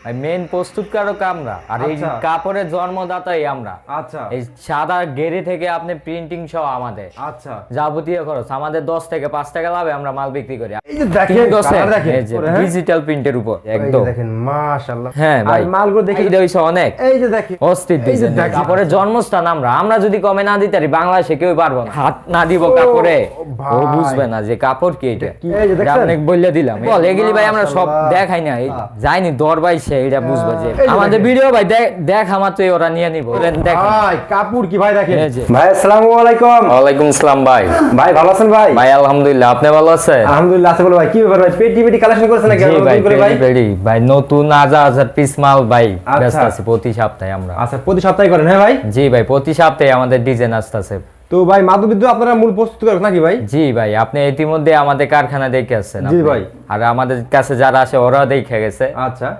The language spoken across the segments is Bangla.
ভাই মেইন প্রস্তুতকারক আমরা, আর এই আচ্ছা। কাপড়ের জন্মদাতাই আমরা। আচ্ছা এই সাদা গেরি থেকে আপনি প্রিন্টিং সহ আমাদের আচ্ছা। যাবতীয় খরচ আমাদের 10 থেকে 5 টাকা লাভে আমরা মাল বিক্রি করি। এই যে দেখেন কালার দেখেন পুরো, হ্যাঁ? ডিজিটাল প্রিন্টের উপর এই যে একদম দেখেন মাশাআল্লাহ। হ্যাঁ ভাই, আর মালগুলো দেখে এটা হইছে অনেক এই যে দেখেন অস্থির এই যে ডিজাইন। দেখেন। কাপড়ের জন্মস্থান আমরা যদি কমে না দিতে পারি বাংলাদেশে কেউ পারবো না। হাত না দিব ও কাপড়ে ভাই। ও বুঝবে না যে কাপড় কি এটা। কি এই যে দেখছেন? অনেক বললে দিলাম বল এগুলি ভাই আমরা সব মাশাআল্লাহ। দেখাই না, এই যাইনি দরবাই সে এটা বুঝবে যে এই যে আমাদের দেখেন। ভিডিও ভাই দেখা মাত্রই ওরা নিয়ে নিব। দেখেন ভাই কাপড় কি ভাই দেখেন। এই যে। ভাই আসসালামু আলাইকুম। ওয়ালাইকুম আসসালাম ভাই। ভাই ভালো আছেন ভাই? ভাই আলহামদুলিল্লাহ, আপনি ভালো আছেন? আলহামদুলিল্লাহ আছে বলো ভাই। কি ব্যাপার ভাই, পেটি কালেকশন করেছেন নাকি জি ভাই, করে ভাই? পেডি ভাই নতুন হাজার পিস মাল ভাই আচ্ছা। ব্যস্ত আছি প্রতি সপ্তাহে আমরা। আচ্ছা প্রতি সপ্তাহে করেন, হ্যাঁ ভাই? জি ভাই, প্রতি সপ্তাহে আমাদের ডিজাইন আসতেছে। তো ভাই মাধববিদ্যুৎ আপনারা মূল প্রস্তুত করেন নাকি ভাই? জি ভাই, আপনি ইতিমধ্যে আমাদের কারখানা দেখে আসছেন। জি আপনি। ভাই। আর আমাদের কাছে যারা আসে ওরাও দেখে গেছে। আচ্ছা।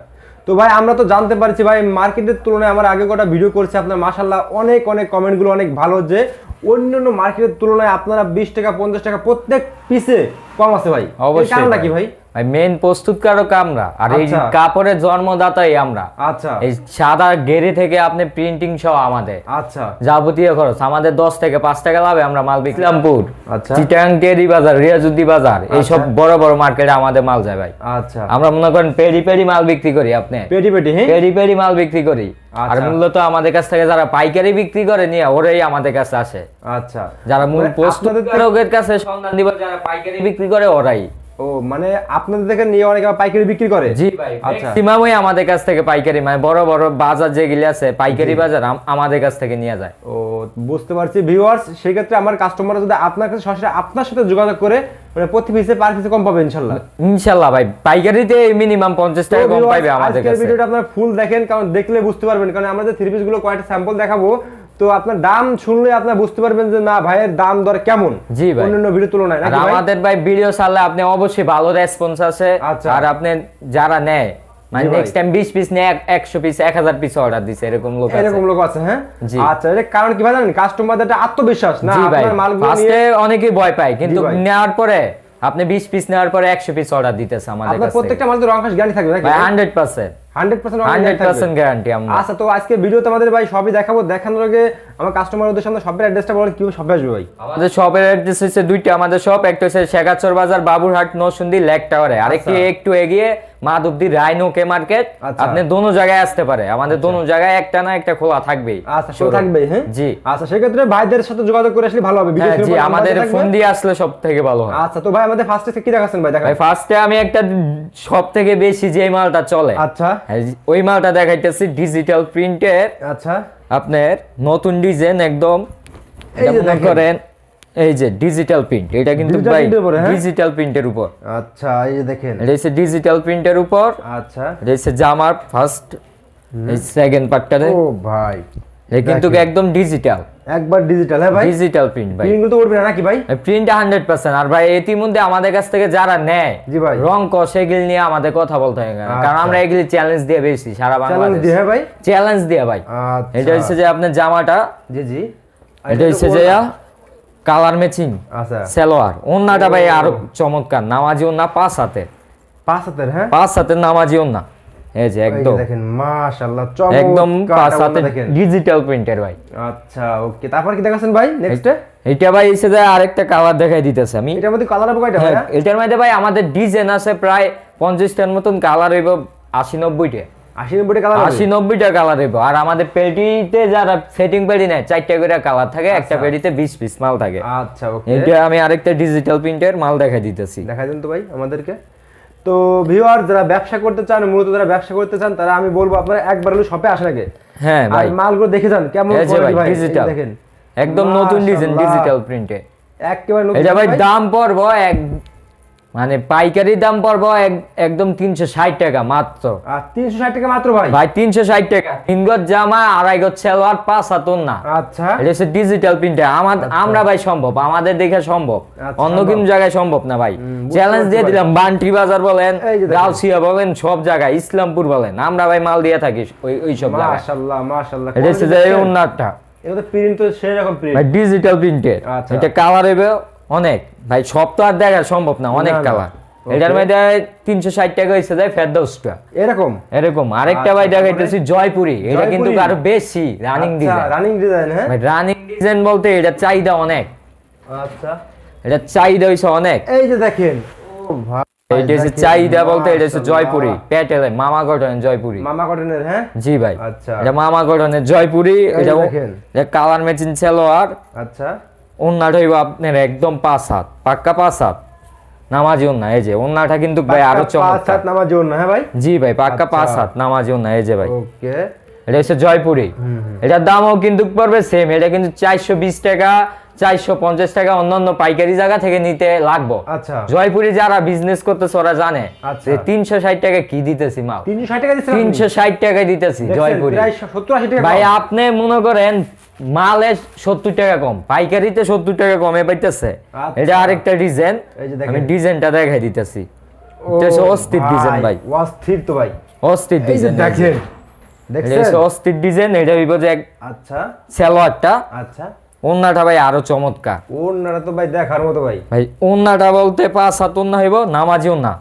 তো ভাই আমরা তো জানতে পারছি ভাই মার্কেটের তুলনায় আমার আগে কটা ভিডিও করছে আপনার মাশাআল্লাহ অনেক কমেন্টগুলো অনেক ভালো, যে অন্যান্য মার্কেটের তুলনায় আপনারা 20 টাকা 50 টাকা প্রত্যেক পিসে কম আছে ভাই। অবশ্যই কারণ নাকি ভাই? ভাই মেইন প্রস্তুতকারক আমরা, আর এই আচ্ছা। কাপড়ের জন্মদাতাই আমরা। আচ্ছা এই সাদা গেরি থেকে আপনি প্রিন্টিং সহ আমাদের আচ্ছা যাবতীয় খরচ আমাদের 10 থেকে 5 টাকা লাভে আমরা মাল বিক্রি। ইসলামপুর, আচ্ছা চিটাং টেরি বাজার, রিয়াজুদ্দি বাজার, এইসব বড় বড় মার্কেটে আমাদের মাল যায় ভাই। আচ্ছা। আমরা মনে করেন পেডি মাল বিক্রি করি। আপনি পেটি হ্যাঁ। পেডি মাল বিক্রি করি। আর আচ্ছা। মূলত আমাদের কাছ থেকে যারা পাইকারি বিক্রি করে নিয়ে ওরাই আমাদের কাছে আসে। আচ্ছা যারা মূল মানে প্রস্তুতকারকের কাছে সন্ধান দিব, যারা পাইকারি বিক্রি করে ওরাই। ও মানে আপনাদের থেকে নিয়ে অনেকে পাইকারি বিক্রি করে? জি ভাই, আচ্ছা। ম্যাক্সিমামই আমাদের কাছ থেকে পাইকারি, মানে বড় বড় বাজার যেগুলি আছে পাইকারি বাজার আমাদের কাছ থেকে নিয়ে যায়। ও বুঝতে পারছি ভিউয়ার্স, সেই ক্ষেত্রে আমার কাস্টমাররা যদি আপনার কাছে সরাসরি আপনার সাথে যোগাযোগ করে মানে প্রতি পিসে পার পিসে কম পাবে ইনশাআল্লাহ। ইনশাআল্লাহ ভাই, পাইকারিতে মিনিমাম 50 টাকা কম পাইবে আমাদের কাছে। ভিডিওটা আপনারা ফুল দেখেন, কারণ দেখলে বুঝতে পারবেন, কারণ আমরা যে থ্রি পিস গুলো কয়েকটা স্যাম্পল দেখাবো, তো আপনার দাম শুনলে আপনারা বুঝতে পারবেন যে না ভাইয়ের দাম দর কেমন জি ভাই, অন্যান্য ভিডিও তুলনায়। আর আমাদের ভাই ভিডিও ছাড়লে আপনি অবশ্যই ভালো রেসপন্স আছে। আচ্ছা। আর আপনি যারা নেয় মানে জি ভাই। নেক্সট টাইম 20 পিস নেয় 100 পিস 1000 পিস অর্ডার দিছে এরকম লোক আছে। এরকম লোক আছে হ্যাঁ। জি। আচ্ছা এটা কারণ কি ভাই জানেন, কাস্টমারদের একটা আত্মবিশ্বাস না জি ভাই, আপনার মালগুলো ফার্স্টে নিয়ে। অনেকেই ভয় পায়, কিন্তু জি ভাই। নেওয়ার পরে আপনি 20 পিস নেওয়ার পরে 100 পিস অর্ডার দিতেছে আমাদের আপনার কাছে। প্রত্যেকটা মাল তো রং খাস গ্যারান্টি থাকবে নাকি? ভাই 100% 100% গ্যারান্টি আমরা। আচ্ছা তো আজকে ভিডিওতে আমাদের ভাই সবই দেখাবো, দেখানোর আগে আমার কাস্টমারদের সামনে শপের অ্যাড্রেসটা বলেন, কিভাবে শপে আসবে ভাই? আমাদের শপের অ্যাড্রেস হচ্ছে দুইটা। আমাদের শপ একটা হচ্ছে শেখাচর বাজার বাবুরহাট নরসিংদী লেক টাওয়ারে, আরেকটি একটু এগিয়ে মাধবদী রাইনো কে মার্কেট। আচ্ছা। আপনি দোনো জায়গায় আসতে পারে, আমাদের দোনো জায়গায় একটা না একটা খোলা থাকবেই। আচ্ছা শো থাকবে হ্যাঁ। জি। আচ্ছা সেক্ষেত্রে ভাইদের সাথে যোগাযোগ করে আসলে ভালো হবে। হ্যাঁ ভিডিও জি, আমাদের ফোন দিয়ে আসলে সব থেকে ভালো হয়। আচ্ছা তো ভাই আমাদের ফার্স্টে কি দেখাচ্ছেন ভাই? ভাই দেখান। ফার্স্টে আমি একটা সব থেকে বেশি যে মালটা চলে, আচ্ছা হ্যাঁ, ওই মালটা দেখাইতেছি ডিজিটাল প্রিন্টের। আচ্ছা আপনার নতুন ডিজাইন একদম, এই যে মনে দেখেন। করেন এই যে ডিজিটাল প্রিন্ট, এটা কিন্তু Digital ভাই print এর উপরে, হ্যাঁ? ডিজিটাল প্রিন্টের উপর। আচ্ছা এই যে দেখেন। এটা হচ্ছে ডিজিটাল প্রিন্টের উপর। আচ্ছা এটা হচ্ছে জামার ফার্স্ট এই সেকেন্ড পার্টটারে, ও ভাই এটা কিন্তু দেখেন। একদম ডিজিটাল একবার ডিজিটাল হ্যাঁ ভাই। ডিজিটাল প্রিন্ট ভাই। প্রিন্টগুলো তো উঠবে না নাকি ভাই? প্রিন্ট 100%। আর ভাই ইতিমধ্যে আমাদের কাছ থেকে যারা নেয় জি ভাই। রং কস এগুলি নিয়ে আমাদের কথা বলতে হয় না, কারণ আচ্ছা। আমরা এগুলি চ্যালেঞ্জ দিয়ে বেশি সারা চ্যালেঞ্জ বাংলাদেশ দিয়ে হ্যাঁ ভাই। চ্যালেঞ্জ দিয়ে ভাই। আচ্ছা এটা হচ্ছে যে আপনার জামাটা, জি জি। এটা হচ্ছে যে কালার ম্যাচিং আচ্ছা সালোয়ার। ওন্নাটা ভাই আরো চমৎকার, নামাজি ওন্না 5 হাতের, 5 হাতের হ্যাঁ। 5 হাতের নামাজি ওন্না। এই যে এই যে একদম দেখেন মাশাআল্লাহ একদম চমৎকার 5 ওন্না হাতের দেখেন। ডিজিটাল প্রিন্টের ভাই। আচ্টা ওকে, তারপর কি দেখাচ্ছেন ভাই নেক্সটে? এটা ভাই এসে যায় আরেকটা কালার দেখাই দিতেছে আমি। এটার মধ্যে কালার হবে কয়টা ভাই? হ্যাঁ, এটার মধ্যে ভাই আমাদের ডিজাইন আছে প্রায় 50টার মতন, কালার হইব 80-90টা। 80-90 কালার হবে? 80-90টা কালার হইব। আর আমাদের পেটিতে যারা সেটিং পেটি নেয় 4টা করে কালার থাকে, একটা পেটিতে 20 পিস মাল থাকে। আচ্ছা ওকে, এটা আমি আরেকটা ডিজিটাল প্রিন্টের মাল দেখাই দিতেছি। দেখাই দেন তো ভাই আমাদেরকে। তো ভিউয়ার যারা ব্যবসা করতে চান, মূলত যারা ব্যবসা করতে চান, তারা আমি বলবো আপনারা একবার হলো শপে আসেন আগে। হ্যাঁ আর ভাই, মালগুলো দেখে যান কেমন এই যে কোয়ালিটি ভাই। এই ডিজিটাল দেখেন একদম নতুন ডিজাইন মাশাআল্লাহ। ডিজিটাল প্রিন্টে। একেবারে নতুন এটা ভাই দাম পড়বো মানে পাইকারি দাম পড়বো একদম 360 টাকা মাত্র। আর 360 টাকা মাত্র ভাই। ভাই 360 টাকা, 3 গজ জামা, 2.5 গজ সালোয়ার, 5 হাত ওন্না। আচ্ছা এটা হচ্ছে ডিজিটাল প্রিন্টে। আমরা ভাই সম্ভব, আমাদের দেখে সম্ভব, আচ্ছা, অন্য কোনো জায়গায় সম্ভব না ভাই। বুঝতে চ্যালেঞ্জ দিয়ে পারছি দিলাম, বান্টি বাজার বলেন, এই যে দেখেন। গাউসিয়া বলেন, সব জায়গায়, ইসলামপুর বলেন, আমরা ভাই মাল দিয়ে থাকি ওই সব জায়গায়। মাশাআল্লাহ মাশাআল্লাহ। এটা হচ্ছে যে এই ওন্নাটা এটা তো প্রিন্ট তো সেই রকম প্রিন্ট। ভাই ডিজিটাল প্রিন্টের। আচ্ছা। এটা কালার হবে অনেক ভাই, সব তো আর দেখা সম্ভব না, অনেক না, না। কালার। এটার মধ্যে 360 টাকা হইছে যায় ফেরদৌসটা এরকম এরকম। আরেকটা ভাই দেখাইতেছি জয়পুরি, এটা কিন্তু আরো বেশি রানিং ডিজাইন। রানিং ডিজাইন, হ্যাঁ ভাই রানিং ডিজাইন বলতে এটা চাহিদা অনেক, আচ্ছা এটা চাহিদা হইছে অনেক। এই যে দেখেন, ও ভাই এটা হচ্ছে চাহিদা বলতে এটা হচ্ছে জয়পুরি প্যাটেলে মামা কটন জয়পুরি। মামা কটনের, হ্যাঁ জি ভাই, আচ্ছা এটা মামা কটনের জয়পুরি। এটা দেখেন, এটা কালার ম্যাচিং সালোয়ার। আচ্ছা ওন্নাটা হইব আপনার একদম 5 হাত, পাক্কা 5 হাত নামাজি ওন্না। এই যে ওন্নাটা কিন্তু ভাই আরো চমৎকার। নামাজি ওন্না, হ্যাঁ ভাই জি ভাই পাক্কা আচ্ছা। 5 হাত নামাজি ওন্না। এই যে ভাই ওকে, এটা হচ্ছে জয়পুরি। এটার দামও কিন্তু পড়বে সেম, এটা কিন্তু 420 টাকা 450 টাকা অন্যান্য পাইকারি জায়গা থেকে নিতে লাগবে। আচ্ছা জয়পুরি যারা বিজনেস করতেছে ওরা জানে আচ্ছা। যে 360 টাকা কি দিতেছি মাল, 360 টাকা দিচ্ছেন 360 টাকা দিতেছি জয়পুরি। প্রায় 70-80 টাকা ভাই কম। আপনি মনে করেন মালে 70 টাকা কম, পাইকারিতে 70 টাকা কমে পাইতেছে। আচ্ছা। এটা আরেকটা ডিজাইন, এই যে দেখেন। আমি ডিজাইনটা দেখাই দিতেছি। ও এটা হচ্ছে অস্থির ডিজাইন ভাই, অস্থির তো ভাই, অস্থির এই যে ডিজাইন দেখেন, এটা দেখছেন হচ্ছে অস্থির ডিজাইন। এটা হইব যে আচ্ছা সালোয়ারটা, আচ্ছা। ওন্নাটা ভাই আরো চমৎকার। ওন্নাটা তো ভাই দেখার মতো ভাই, ভাই ওন্নাটা বলতে 5 হাত ওন্না হইব, নামাজি ওন্না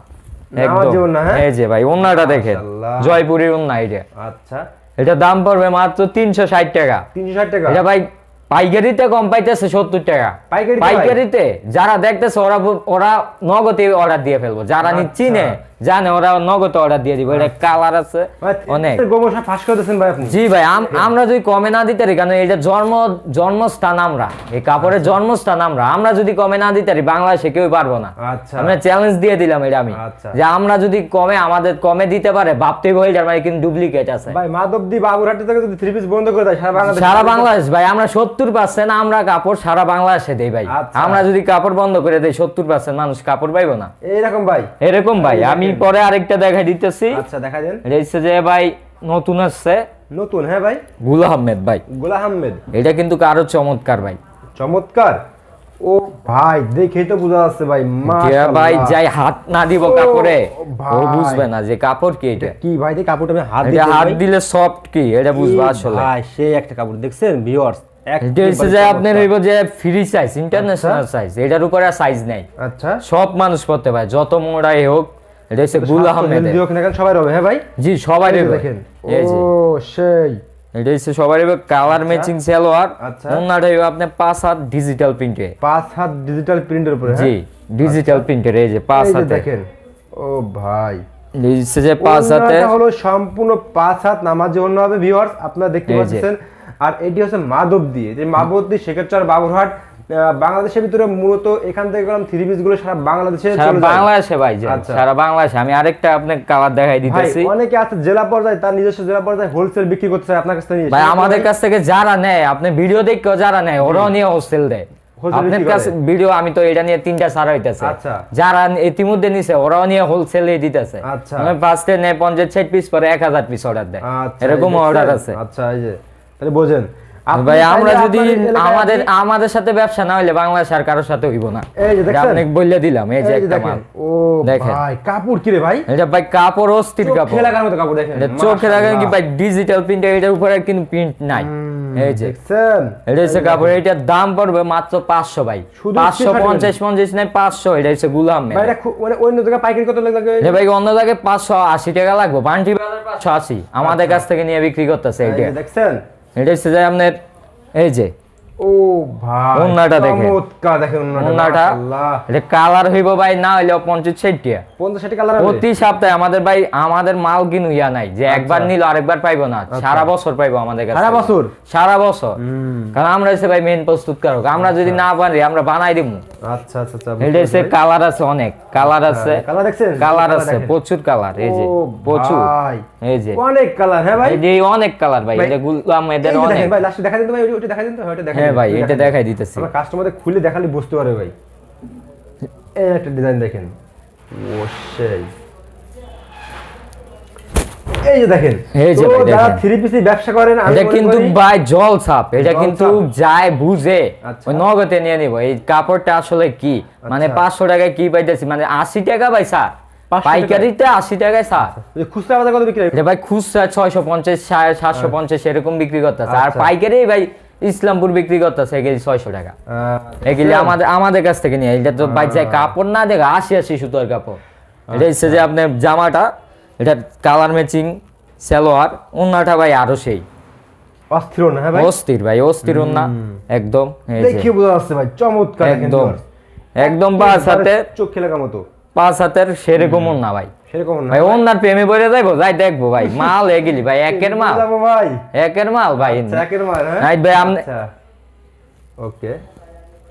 নামাজি একদম। ওন্না, হ্যাঁ? এই যে ভাই ওন্নাটা দেখেন, মাশাআল্লাহ। জয়পুরের ওন্না এটা। আচ্ছা এটা দাম পড়বে মাত্র 360 টাকা। 360 টাকা, এটা ভাই পাইকারিতে কম পাইতেছে 70 টাকা। পাইকারিতে পাইকারিতে যারা দেখতেছে ওরা নগদে অর্ডার দিয়ে ফেলবো, যারা চিনে জানে ওরা নগদে অর্ডার দিয়ে দিব। এটা কালার আছে অনেক। গোবর ফাঁস করে দিয়েছেন ভাই আপনি। জি ভাই আমরা যদি কমে না দিতে পারি, কারণ এটা জন্মস্থান আমরা, এই কাপড়ের জন্মস্থান আমরা যদি কমে না দিতে পারি বাংলাদেশে কেউ পারবো না। আচ্ছা আমরা চ্যালেঞ্জ দিয়ে দিলাম এটা আমি, আচ্ছা। যে আমরা যদি আমাদের কমে দিতে পারে ভাবতে হয়ে যার মানে কিন্তু ডুপ্লিকেট আছে ভাই মাধবদী বাবুরহাট থেকে যদি 3 পিস বন্ধ করে দেয় সারা বাংলাদেশ ভাই, আমরা 70% আমরা কাপড় সারা বাংলাদেশে দেই ভাই। আচ্ছা। আমরা যদি কাপড় বন্ধ করে দেই 70% মানুষ কাপড় পাইবো না। এইরকম ভাই, এরকম ভাই। আমি পরে আরেকটা দেখাই দিতেছি। আচ্ছা দেখা দেন। এটা হচ্ছে যে ভাই নতুন আসছে নতুন, হ্যাঁ ভাই গুল আহমেদ ভাই, গোলা আহমেদ, এটা কিন্তু আরো চমৎকার ভাই। চমৎকার। ও ভাই দেখেই তো বোঝা যাচ্ছে ভাই, এটা মাশাআল্লাহ ভাই যাই হাত না দিব কাপড়ে ভাই। ও বুঝবে না যে কাপড় কি এটা। কি ভাই দেখি কাপড়টা আমি হাত এটা দিয়ে হাত দিলে সফট কি এটা বুঝবা আসলে। ভাই সেই একটা কাপড় দেখছেন ভিউয়ার্স, এটা হচ্ছে যে আপনার হইব যে ফ্রি সাইজ, ইন্টারন্যাশনাল সাইজ, এটার উপরে সাইজ নাই, আচ্ছা সব মানুষ পড়তে পারে যত মোড়াই হোক। এটা হচ্ছে গুল আহমেদ। সবাই রবে, হ্যাঁ ভাই জি সবাই এই যে রবে। দেখেন, এই যে ও সেই এটা হচ্ছে সবাই রবে, কালার ম্যাচিং সালোয়ার। আচ্ছা। ওন্নাটা হইব আপনার 5 হাত ডিজিটাল প্রিন্টে। 5 হাত ডিজিটাল প্রিন্টের উপরে, জি ডিজিটাল প্রিন্টের। এই যে 5 এই যে হাতে দেখেন, ও ভাই এই হচ্ছে যে 5 হাতে ওন্নাটা হলো সম্পূর্ণ 5 হাত নামাজি ওন্না হবে ভিউয়ার্স, আপনারা দেখতে এই যে। পাচ্ছেন। আর এটি হচ্ছে মাধবদী, যে মাধবদী শেখেরচর বাবুরহাট, বাংলাদেশের ভিতরে মূলত এখান থেকে গেলাম 3 পিস গুলো সারা বাংলাদেশে সারা চলে যায়। বাংলাদেশে ভাই, আচ্ছা। সারা বাংলাদেশে। আমি আরেকটা আপনাকে কালার দেখাই ভাই দিতেছি। অনেকে আছে জেলা পর্যায়ে, তার নিজস্ব জেলা পর্যায়ে হোলসেল বিক্রি করতে চায় আপনার কাছ থেকে নিয়ে। ভাই আমাদের কাছ থেকে যারা নেয়, আপনি ভিডিও দেখে যারা নেয় ওরাও নিয়ে হোস্টেল দেয়। Wholesale আপনার বিক্রি কাছে করে। ভিডিও আমি তো এটা নিয়ে 3টা সারা হইতাছে। আচ্ছা। যারা ইতিমধ্যে নিছে ওরাও নিয়ে হোলসেলে দিতেছে। আচ্ছা। মানে ফার্স্টে নেয় 50-60 পিস, পরে 1000 পিস অর্ডার দেয়। আচ্ছা, এরকম এই অর্ডার দেখছেন? আছে। আচ্ছা এই যে তাহলে বোঝেন আপনি ভাই চাইলে আমরা যদি আপনার এলাকায় আমাদের সাথে ব্যবসা না হইলে বাংলাদেশ আর কারোর সাথে হইব না। এই যে এটা দেখছেন? আপনাকে বলে দিলাম। এই যে এই যে একটা দেখেন, মাল ও দেখেন। ভাই কাপড় কি রে ভাই, এটা ভাই কাপড় অস্থির কাপড়। চোখে লাগার মতো কাপড় দেখেন, এটা চোখে লাগান কি ভাই ডিজিটাল প্রিন্ট, এটার উপরে কিন্তু প্রিন্ট নাই। এই যে দেখছেন, এটা হচ্ছে কাপড়, এটার দাম পড়বে মাত্র 500 ভাই। শুধু 550 নাই 500। এটা হচ্ছে গুলাম ভাই এটা মানে অন্য জায়গায় পাইকারি কত লাগে? এটা ভাই অন্য জায়গায় 580 টাকা লাগবে, বান্টি বাজার 580 আমাদের কাছ থেকে নিয়ে বিক্রি করতেছে। এই এটা যে দেখছেন, এটা হচ্ছে যে আপনার এই যে ও ভাই ওন্নাটা দেখেন, চমৎকার দেখেন ওন্নাটা, ওন্নাটা মাশাআল্লাহ। এটা কালার হইব ভাই না হইলে 50-60 টাকা 50-60 কালার হবে প্রতি সপ্তাহে। আমাদের ভাই আমাদের মাল কিনু ইয়া নাই যে একবার নিল আরেকবার পাইবো না, সারা বছর পাইবো আমাদের কাছে। সারা বছর? সারা বছর। কারণ আমরা হচ্ছে ভাই মেইন প্রস্তুতকারক, আমরা যদি না পারি আমরা বানাই দিমু। আচ্ছা আচ্ছা আচ্ছা, এটা হচ্ছে কালার আছে, অনেক কালার আছে। কালার দেখছেন, কালার আছে প্রচুর কালার। এই যে ও প্রচুর, ভাই এই যে অনেক কালার, হ্যাঁ ভাই এই যে অনেক কালার ভাই। এটা গুলাম এদের এই যে অনেক। দেখেন ভাই, লাস্টে দেখা দিন তো ভাই, ওইটা দেখা দিন তো, ওইটা দেখা হ্যাঁ দিন, ভাই ওইটা এটা দেখা দেখাই দিন। দিতেছি। আমরা কাস্টমারদের খুলে দেখালে বুঝতে পারে ভাই। এই একটা ডিজাইন দেখেন, ও সেই এই যে দেখেন, এই যে তো ভাই যারা দেখেন। 3 পিসি ব্যবসা করেন আমি এটা মনে কিন্তু করি- ভাই জল ছাপ, এটা জল কিন্তু ছাপ। যায় বুঝে আচ্ছা। ওই নগদে নিয়ে নিব। এই কাপড়টা আসলে কি মানে আচ্ছা। 500 টাকায় কি পাইতেছি, মানে 80 টাকা ভাই স্যার, 500 পাইকারিতে 80 টাকায় স্যার। এই খুচরা বাজার কত বিক্রি হয়? এটা ভাই খুচরা 650 750 এরকম বিক্রি করতেছে, আর আচ্ছা। পাইকারি ভাই ইসলামপুর বিক্রি করতেছে এগুলি 600 টাকা। এগুলি আমাদের কাছ থেকে নিয়ে, এটা তো ভাই যায় কাপড় না দেখা 80 সুতোর কাপড়। এটা হচ্ছে যে আপনার জামাটা, এটা কালার ম্যাচিং সালোয়ার, ওন্নাটা ভাই আরো সেই অস্থির না হ্যাঁ ভাই, অস্থির ভাই, অস্থির ওন্না একদম। এই যে দেখে বোঝা যাচ্ছে ভাই চমৎকার, একদম একদম পাঁচ হাতে, চোখ খেলে মতো, 5 হাতের সেরকম ওন্না ভাই। সেরকম না ভাই ওন্নার প্রেমে পড়ে যাইবো, যাই দেখবো ভাই, মাল এগিলি ভাই, একের মাল, যাবো ভাই, একের মাল ভাই। একের মাল হ্যাঁ নাইট ভাই আপনি আচ্ছা ওকে,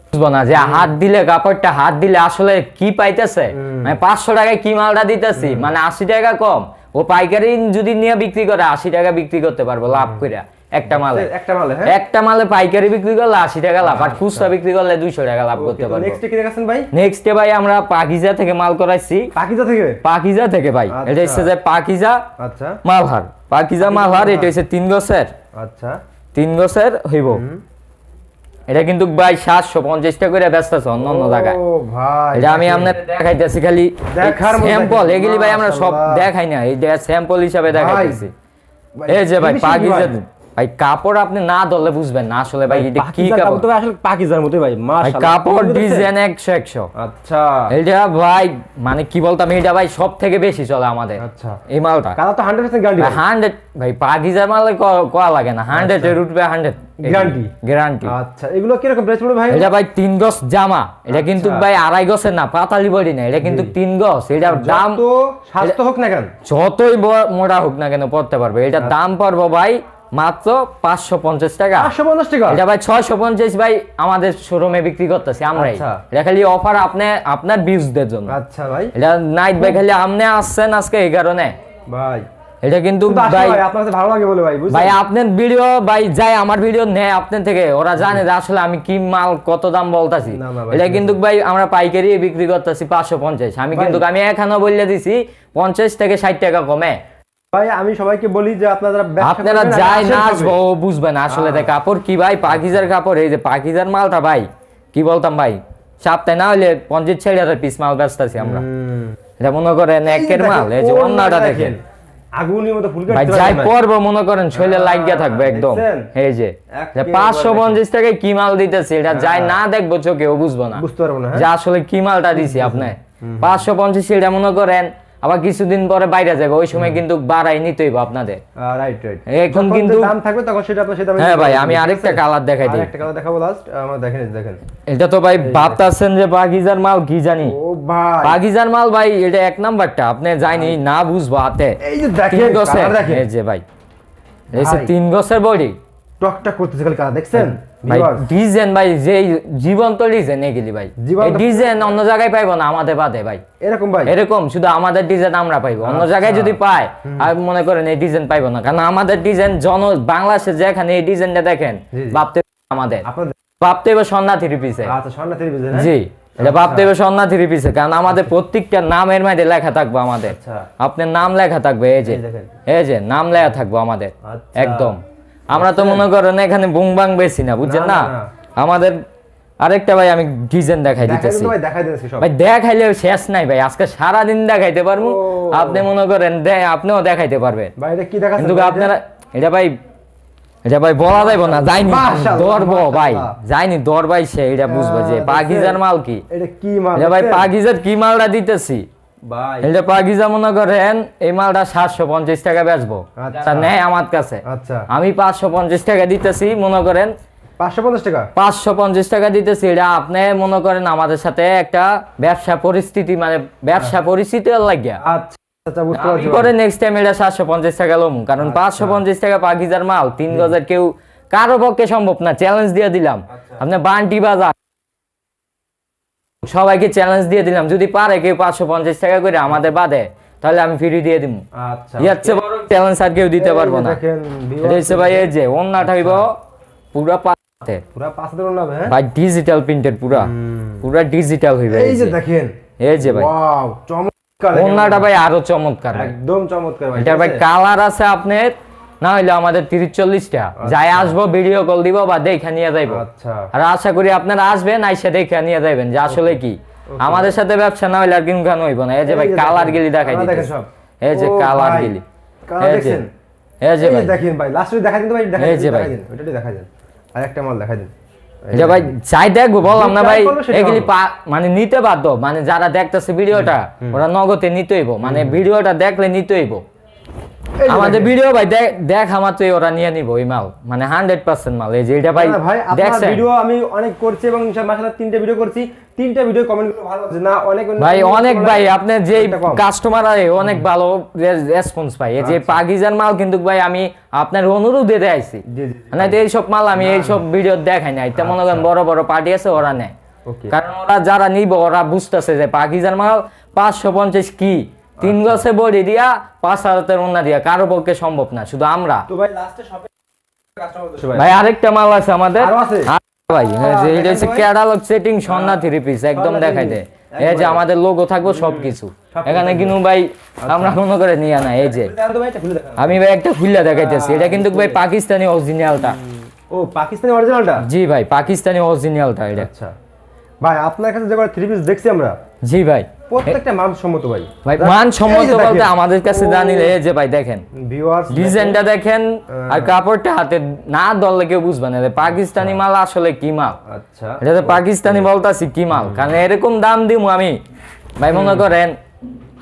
বুঝবো না যে হাত দিলে কাপড়টা হাত দিলে আসলে কি পাইতেছে, মানে 500 টাকায় কি মালটা দিতেছি, মানে 80 টাকা কম। ও পাইকারি যদি নিয়ে বিক্রি করে 80 টাকা বিক্রি করতে পারবো লাভ করে, একটা মালে হ্যাঁ একটা মালে পাইকারি বিক্রি করলে 80 টাকা লাভ, আর খুচরা বিক্রি করলে 200 টাকা লাভ করতে পারবো। নেক্সট কি দেখাছেন ভাই? নেক্সট ভাই আমরা পাকিজা থেকে মাল করাইছি। পাকিজা থেকে ভাই, এটা হচ্ছে যে পাকিজা আচ্ছা মালহার, পাকিজা মালহার, এটা হচ্ছে 3 গছের, আচ্ছা 3 গছের হইব। এটা কিন্তু ভাই 750 টাকা করে ব্যস্ত আছে অন্য অন্য জায়গায়। ও ভাই এটা আমি আপনাদের দেখাইতেছি, খালি দেখার মতো স্যাম্পল, দেখেন, এগুলি ভাই আমরা সব মাশাআল্লাহ। দেখাই না, এই স্যাম্পল হিসাবে দেখাইতেছি। এই যে ভাই finishing পাকিজা ভাই। ভাই, কাপড় আপনি না ধরলে বুঝবেন না আসলে ভাই এটা কি পাকিজার কাপড়। তো আসলে পাকিজার মতোই ভাই, ভাই মাশাআল্লাহ কাপড় ডিজাইন 100 আচ্ছা এটা ভাই, মানে কি বলতাম, এটা ভাই সব থেকে বেশি চলে আমাদের আচ্ছা এই মালটা। কালার তো 100% গ্যারান্টি 100 ভাই, পাকিজার মালে কোয়া লাগে না, 100 এর রুটবে 100 Guarantee? গ্যারান্টি। আচ্ছা এগুলো কি রকম প্রাইস পড়বে ভাই? এটা ভাই 3 গজ জামা, এটা কিন্তু ভাই 2.5 গজের না, পাতালি বডি না, এটা কিন্তু 3 গজ। এটার দাম তো স্বাস্থ্য হোক না কেন, যতই মোটা হোক না কেন পড়তে পারবে। এটার দাম পড়বো ভাই মাত্র 550 টাকা। 550 টাকা এটা ভাই 650 ভাই আমাদের শোরুমে বিক্রি করতেছি আমরাই। আচ্ছা। এটা খালি অফার আপনার ভিউজদের জন্য। আচ্ছা ভাই এটা নাইট ভাই খালি আপনি আসছেন আজকে এই কারণে। ভাই এটা কিন্তু শুধু আসলে ভাই ভাই আপনার কাছে ভালো লাগে বলে ভাই, বুঝছেন ভাই আপনার ভিডিও ভাই যাই আমার ভিডিও নেয় আপনার থেকে, ওরা জানে যে আসলে আমি কি মাল কত দাম বলতাছি। না, না ভাই, এটা কিন্তু ভাই আমরা পাইকারি বিক্রি করতেছি 550। আমি কিন্তু আমি এখানে বলে দিছি 50 থেকে 60 টাকা কমে। ভাই আমি সবাইকে বলি যে আপনারা ব্যবসা আপনারা করবেন, যাই আসেন না তবে। আসবো ও বুঝবে না আসলে যে কাপড় কি ভাই, পাকিজার কাপড়। এই যে পাকিজার মালটা ভাই কি বলতাম ভাই, সপ্তাহে না হলে 50-60 পিস মাল বেচতেছি আমরা। এটা মনে করেন একের মাল। এই যে অন্যটা দেখেন আগুনের মতো ফুল ভাই, যাই পরবো মনে করেন শরীরে লাগিয়া থাকবে একদম। দেখছেন? এই যে একেবারে 550 টাকায় কি মাল দিতেছি, এটা যাই না দেখবো চোখে ও বুঝবো না বুঝতে পারবো না যে আসলে কি মালটা দিছি আপনি। 550 এটা মনে করেন আবার কিছুদিন পরে বাইরে যাবে, ওই সময় কিন্তু বাড়াই নিতে হইব আপনাদের। রাইট রাইট এখন কিন্তু দাম থাকবে তখন সেটা আপনার সেটা হ্যাঁ ভাই, আমি আরেকটা কালার দেখাই দিই। আরেকটা কালার দেখাবো লাস্ট, আমরা দেখেন দেখেন এটা তো ভাই ভাবতাছেন যে পাকিজার মাল কি জানি। ও ভাই পাকিজার মাল ভাই এটা এক নাম্বারটা, আপনি যাইনি না বুঝবো হাতে। এই যে দেখেন 3 গছের, কালার দেখেন এই যে ভাই এই যে ভাই। 3 গছের বডি টকটক করতেছে খালি কালার দেখছেন ভাই, viewers? ডিজাইন ভাই যে জীবন্ত ডিজাইন এগুলি ভাই, জীবন্ত- এই ডিজাইন অন্য জায়গায় পাইবো না আমাদের বাদে ভাই। এরকম ভাই এরকম শুধু আমাদের ডিজাইন আমরা পাইবো, অন্য আচ্ছা। জায়গায় যদি পাই আর মনে করেন এই ডিজাইন পাইবো না, কারণ আমাদের ডিজাইন বাংলাদেশে যেখানে এই ডিজাইনটা দেখেন জি, জি। ভাবতে আমাদের আপনাদের ভাবতে হবে সন্না 3 পিসে। আচ্ছা স্বর্ণা টেলিভিশন জি, এটা ভাবতে হবে সন্না 3 পিসে, কারণ আমাদের প্রত্যেকটা নামের মধ্যে লেখা থাকবে আমাদের। আচ্ছা। আপনার নাম লেখা থাকবে, এই যে এই দেখেন। এই যে নাম লেখা থাকবে আমাদের আচ্ছা। একদম। আমরা তো মনে করেন এখানে বুংবাং বেশি না, বুঝছেন না, না। না, না। আমাদের আরেকটা ভাই আমি ডিজাইন দেখাই দেখাই দিতেছি দিন ভাই, দেখাই দিন সব ভাই, দেখাইলে শেষ নাই ভাই, আজকে সারা দিন দেখাইতে পারবো। ও। আপনি মনে করেন আপনিও দেখাইতে পারবেন, ভাই এটা কি দেখাচ্ছেন কিন্তু ভাই এটা? আপনারা এটা ভাই বলা যাইব না, যাইনি মাশাআল্লাহ, দরবো ভাই, মাশাআল্লাহ। যাইনি দর ভাই, সে এটা বুঝবে যে পাকিজার মাল কি। এটা কি মাল এটা ভাই দেখছেন? পাকিজার কি মালটা দিতেছি ভাই এটা পাকিজা মনে করেন এই মালটা 750 টাকা বেচবো, আচ্ছা। তা নেয় আমার কাছে। আচ্ছা আমি 550 টাকা দিতেছি, মনে করেন 550 টাকা 550 টাকা দিতেছি। এটা আপনি মনে করেন আমাদের সাথে একটা ব্যবসা পরিস্থিতি, মানে ব্যবসা পরিস্থিতি লাগিয়া আচ্ছা আচ্ছা বুঝতে পারছি ভাই। পরে নেক্সট টাইম এটা 750 টাকা লম, কারণ 550 টাকা পাকিজার মাল 3 গজের কেউ কারো পক্ষে সম্ভব না। চ্যালেঞ্জ দিয়ে দিলাম, আপনি বান্টি বাজার সবাইকে চ্যালেঞ্জ দিয়ে দিলাম, যদি পারে কেউ 550 টাকা করে আমাদের বাদে, তাহলে আমি ফ্রি দিয়ে দিব। আচ্ছা ইয়াচ্ছে বড় চ্যালেঞ্জ আর কেউ দিতে পারবো না। দেখেন এটা হচ্ছে ভাই এই যে ওন্নাটা হইব পুরা পাতে পুরো 5 দিন না ভাই ভাই, ডিজিটাল প্রিন্টেড পুরা ডিজিটাল হইবে। এই যে দেখেন এই যে ভাই ওয়াও চমৎকার ওন্নাটা ভাই আরো চমৎকার ভাই। একদম চমৎকার ভাই এটার ভাই ঠিক আছে? কালার আছে আপনার, না হইলে আমাদের 30-40টা যাই আসবো ভিডিও কল দিব বা দেখে নিয়ে যাইবো। আচ্ছা আর আশা করি আপনারা আসবেন, আইসা দেখে নিয়ে যাবেন যে আসলে কি। আমাদের সাথে ব্যবসা না হইলে আর কিন খান হইব না। এই যে ভাই এই যে কালার দেখেন, গিলি দেখাই কালার দিতে, দেখেন সব। এই যে ও কালার ভাই, গিলি, কালার এই যে দেখছেন? এই যে এই ভাই যে দেখেন ভাই লাস্টে দেখাই দিন তো ভাই, দেখাই এই যে দিন ভাই। দেখাই দিন ওইটাই দেখাই দিন। আর একটা মাল দেখাই দিন এটা ভাই চাই দেখবো বললাম না try ভাই, করলে সেটা এগুলি হবে। মানে নিতে বাধ্য, মানে যারা দেখতেছে ভিডিওটা ওরা নগদে নিতে হইব, মানে ভিডিওটা দেখলে নিতে হইব। এই যে আমাদের দেখেন। ভিডিও ভাই দেখা মাত্রই ওরা নিয়ে নিব এই মাল, মানে 100% মাল। এই যে এটা ভাই না ভাই আপনার দেখছেন ভিডিও আমি অনেক করছি এবং মাশাআল্লাহ 3টা ভিডিও করছি, 3টা ভিডিও কমেন্ট গুলো ভালো আছে না, অনেক ভাই অনেক ভাই আপনার যে একটা কম। কাস্টমার আছে অনেক ভালো রেসপন্স পাই। এই যে পাকিজার মাল কিন্তু ভাই আমি আপনার অনুরোধে দেখাইছি, জি, জি, না তো এইসব মাল আমি এইসব ভিডিও দেখাই না। এটা মনে করেন বড় বড় পার্টি আছে ওরা নেয়, ওকে কারণ ওরা যারা নিব ওরা বুঝতেছে যে পাকিজার মাল 550 কি 3 গছে বডি দিয়া 5,000 ওন্না দিয়া কারো পক্ষে সম্ভব না, শুধু আমরা। তো ভাই লাস্টে শপে কাস্টমার বসে ভাই ভাই আরেকটা মাল আছে আমাদের আরো আছে? ভাই হ্যাঁ, যে এটা হচ্ছে ভাই। ক্যাটালগ সেটিং সন্না 3 পিস একদম সন্না দেখাই three দেয়। piece, এই যে একবারে। আমাদের লোগো থাকবো সবকিছু সবকিছু এখানে থাকবে। কিন্তু ভাই আমরা মনে করে নিয়ে না। এই যে দেখান তো ভাই, এটা খুলে দেখান। আমি ভাই একটা খুললা দেখাইতেছি, এটা কিন্তু ভাই পাকিস্তানি অরিজিনালটা। ও পাকিস্তানি অরিজিনালটা? জি ভাই পাকিস্তানি অরিজিনালটা এটা। আচ্ছা ভাই আপনার কাছে যে কটা 3 পিস দেখছি আমরা জি ভাই প্রত্যেকটা মানসম্মত ভাই। ভাই মানসম্মত বলতে আমাদের কাছে জানিলে এই যে ভাই দেখেন ভিউয়ার্স ডিজাইনটা দেখেন আর কাপড়টা হাতে না ধরলে কেউ বুঝবে না যে পাকিস্তানি মাল আসলে কি মাল। আচ্ছা এটা তো পাকিস্তানি বলতাছি কি মাল, কারণ এরকম দাম দিব আমি ভাই মনে করেন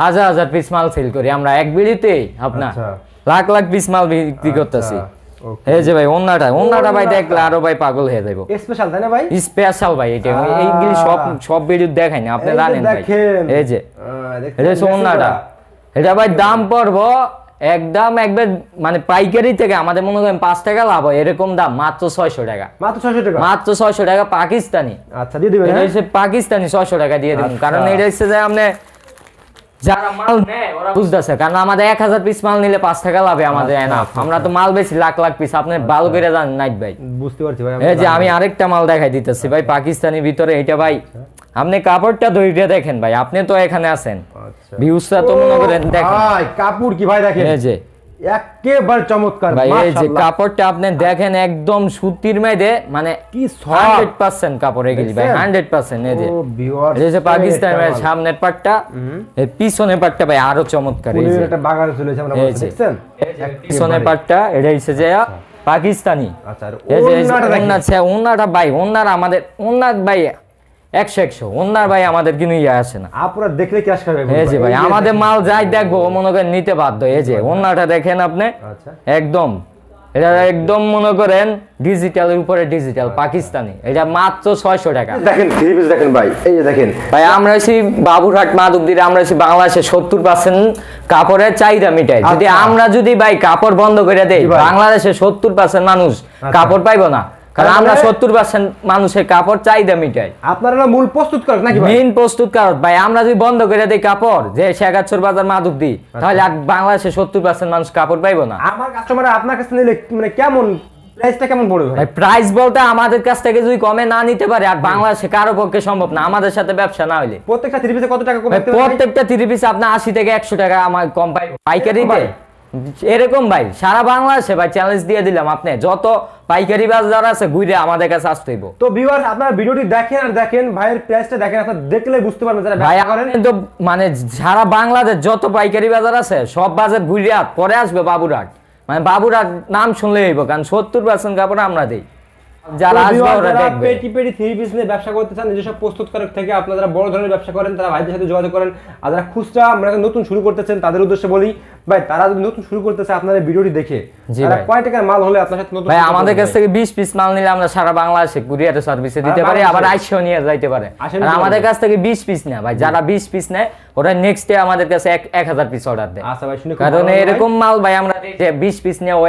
হাজার হাজার পিস মাল সেল করি আমরা এক বিড়িতে, আপনার আচ্ছা। লাখ লাখ পিস মাল বিক্রি করতেছি। ওকে এই যে ভাই ওন্নাটা ভাই দেখলে আরো ভাই পাগল হয়ে যাবো। স্পেশাল তাই না ভাই? স্পেশাল ভাই এটা এইগুলি সব ভিডিও দেখাই না, আপনি এই যে জানেন ভাই। দেখেন। এই যে দেখতে এটা হচ্ছে ওন্নাটা, এটা ভাই দাম পড়বো একদম একবার মানে পাইকারি থেকে আমাদের মনে করেন 5 টাকা লাভ হয়, এরকম দাম মাত্র 600 টাকা, মাত্র 600 টাকা। মাত্র 600 টাকা পাকিস্তানি। আচ্ছা দিয়ে দিবেন এটা হ্যাঁ? হচ্ছে পাকিস্তানি 600 টাকা দিয়ে দিন, আচ্ছা। কারণ এটা হচ্ছে যে আপনি যারা মাল নেয় ওরা বুঝতেছে, কারণ আমাদের 1000 পিস মাল নিলে 5 টাকা লাভে আমাদের এনাফ। আমরা তো মাল বেশি লাখ লাখ পিস, আপনি ভালো করে জানেন নাইট ভাই। বুঝতে পারছি ভাই এই যে আমি আরেকটা মাল দেখাই দিতেছি ভাই পাকিস্তানি ভিতরে, এটা ভাই আপনি কাপড়টা ধইরে দেখেন ভাই, আপনি তো এখানে আছেন আচ্ছা ভিউজটা তো মনে করেন দেখেন। ভাই কাপড় কি ভাই দেখেন এই যে একেবারে চমৎকার ভাই এই যে মাশাআল্লাহ। কাপড়টা আপনি দেখেন একদম সুতির মেয়েদে, মানে কি soft। 100% কাপড় এগুলি ভাই দেখছেন? 100%। এই যে ও ভিউয়ার্স এই যে পাকিস্তানের সামনের পাটটা, এই পিছনের পাটটা ভাই আরো চমৎকার। এই যে একটা বাগানে চলেছে আমরা এই যে। দেখছেন পিছনের পাটটা এটা হচ্ছে যে পাকিস্তানি। আচ্ছা আর এই যে ওন্নাটা দেখেন। ওন্নাটা ভাই আমাদের ওন্নার ভাই 100 ওন্নার ভাই আমাদের কিন্তু ইয়ে আসে না। আপনারা দেখলে কি আসবে এই যে ভাই আমাদের মাল যাই দেখবো ও মনে করেন নিতে বাধ্য। এই যে ওন্নাটা দেখেন আপনি আচ্ছা একদম, এটা একদম মনে করেন ডিজিটালের উপরে ডিজিটাল পাকিস্তানি, এটা মাত্র 600 টাকা। দেখেন 3 পিস দেখেন ভাই, এই যে দেখেন ভাই আমরা এসে বাবুরহাট মাধবদীরে আমরা এসে বাংলাদেশে 70% কাপড়ের চাহিদা মিটাই। যদি আচ্ছা। আমরা যদি ভাই কাপড় বন্ধ করে দেই জি ভাই। বাংলাদেশে 70% মানুষ কাপড় পাইবো না, কারণ আমরা 70% মানুষের কাপড় চাহিদা মিটাই। আপনারা মূল প্রস্তুত করেন নাকি ভাই? মেইন প্রস্তুত কারণ ভাই আমরা যদি বন্ধ করে দেই কাপড় যে শেখাচ্ছর বাজার মাধবদী, তাহলে আর বাংলাদেশে 70% মানুষ কাপড় পাইবো না। আমার কাস্টমার আপনার কাছে নিলে মানে কেমন প্রাইসটা কেমন পড়বে ভাই? ভাই প্রাইস বলতে আমাদের কাছ থেকে যদি কমে না নিতে পারে আর বাংলাদেশে কারো পক্ষে সম্ভব না আমাদের সাথে ব্যবসা না হইলে। প্রত্যেকটা 3 পিসে কত টাকা কম ভাই দিতে হবে ভাই? প্রত্যেকটা 3 পিস আপনার 80 থেকে 100 টাকা আমার কম পাই পাইকারিতে। এরকম ভাই সারা বাংলাদেশে ভাই চ্যালেঞ্জ দিয়ে দিলাম, আপনি যত পাইকারি বাজার আছে ঘুরে আমাদের কাছে আসতে হইব। তো ভিউয়ার্স আপনারা ভিডিওটি দেখেন আর দেখেন ভাইয়ের প্রাইসটা দেখেন, আপনারা দেখলে বুঝতে পারবেন যারা ভাই ব্যবসা করেন। আপনি তো মানে সারা বাংলাদেশ যত পাইকারি বাজার আছে সব বাজার ঘুরে পরে আসবে বাবুরহাট, মানে বাবুরহাট নাম শুনলে হইব, কারণ 70% কাপড় আমরা দেই, যারা তো আসবে viewers ওরা যারা দেখবে। পেটি পেটি 3 পিস নিয়ে ব্যবসা করতে চান, নিজস্ব প্রস্তুতকারক থেকে আপনারা যারা বড় ধরনের ব্যবসা করেন তারা ভাইদের সাথে যোগাযোগ করেন। আর যারা খুচরা আমরা নতুন শুরু করতেছেন তাদের উদ্দেশ্যে বলি ভাই, তারা যদি নতুন শুরু করতেছে আপনারা ভিডিওটি দেখে জি তারা ভাই। কয় টাকার মাল হলে আপনার সাথে নতুন ভাই শুরু আমাদের করবে কাছ ভাই? থেকে 20 পিস মাল নিলে আমরা সারা বাংলাদেশে কুরিয়ার সার্ভিসে দিতে পারি, আবার আইসিও নিয়ে যাইতে পারে। আসেন আর কি আমাদের বলবেন? কাছ থেকে 20 পিস না ভাই, যারা 20 পিস নেয় ওরা নেক্সট ডে আমাদের কাছে 1000 পিস অর্ডার দেয়। আচ্ছা ভাই শুনে খুব কারণ ভালো লাগলো এরকম মাল ভাই আমরা দিই যে 20 পিস নিয়ে ও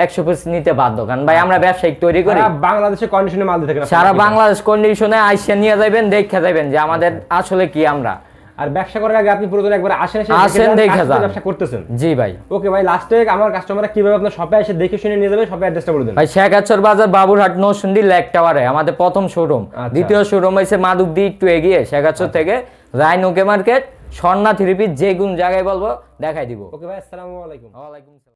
100 পিস নিতে বাধ্য, কারণ ভাই আমরা ব্যবসায়িক তৈরি ভাই। করি। সারা বাংলাদেশে কন্ডিশনে মাল দিতে থাকেন সারা আপনারা। বাংলাদেশ কন্ডিশনে আইসিয়া নিয়ে যাবেন, দেখে যাবেন যে আমাদের আসলে কি আমরা। আর ব্যবসা করার আগে আপনি প্রয়োজন একবার আসেন, এসে আসেন, দেখে কাজ করে যান। ব্যবসা করতেছেন। জি ভাই। ওকে ভাই, লাস্টে আমার কাস্টমাররা কিভাবে আপনার শপে এসে দেখে শুনে নিয়ে যাবে, শপের অ্যাড্রেসটা বলে দেন। ভাই শেখাচ্ছর বাজার বাবুরহাট নরসিংদী লেক টাওয়ারে আমাদের প্রথম শোরুম। আচ্ছা। দ্বিতীয় শোরুম হয়েছে মাধবদী একটু এগিয়ে শেখাচ্ছর থেকে রাইনোকে মার্কেট, স্বর্ণা 3 পিস, যে কোন জায়গায় বলবো দেখাই দিব। ওকে ভাই, আসসালামু আলাইকুম। ওয়ালাইকুম আসসালাম।